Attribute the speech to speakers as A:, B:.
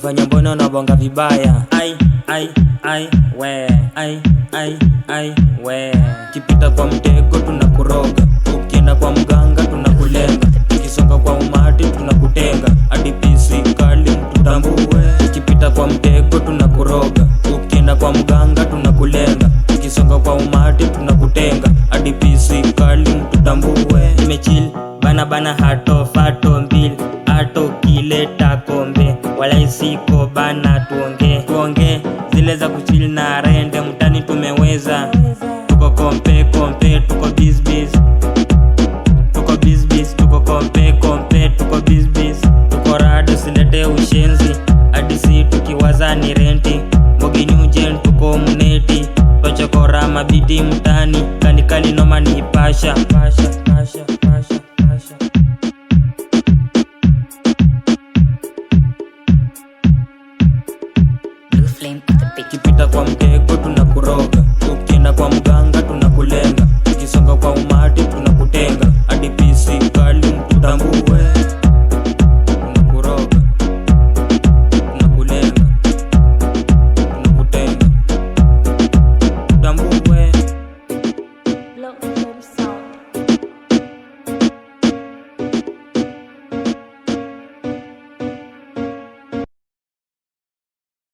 A: ukifanya mbona unabonga vibaya. Ai we, ai we. Kipita kwa mtego tunakuroga, ukienda kwa mganga tunakulenga, ukisonga kwa umati tunakutenga, hadi pisi kali mtutambue. Kipita kwa mtego tunakuroga, ukienda kwa mganga tunakulenga, ukisonga kwa umati tunakutenga, hadi pisi kali mtutambue. Nimechill bana hato fato mbili, ato kileta kombe, wala isiko bana tuonge zile za kuchill na rende mtani tumeweza. Tuko kompe tuko biz tuko biz tuko kompe tuko biz tuko rado silete ushenzi, hadi si tukiwaza ni renti. Mogi Newgen tuko muneti, tochokora mabidi mtani, kali noma ni pasha.
B: Blue Flame on the beat.
A: Kipita kwa mtego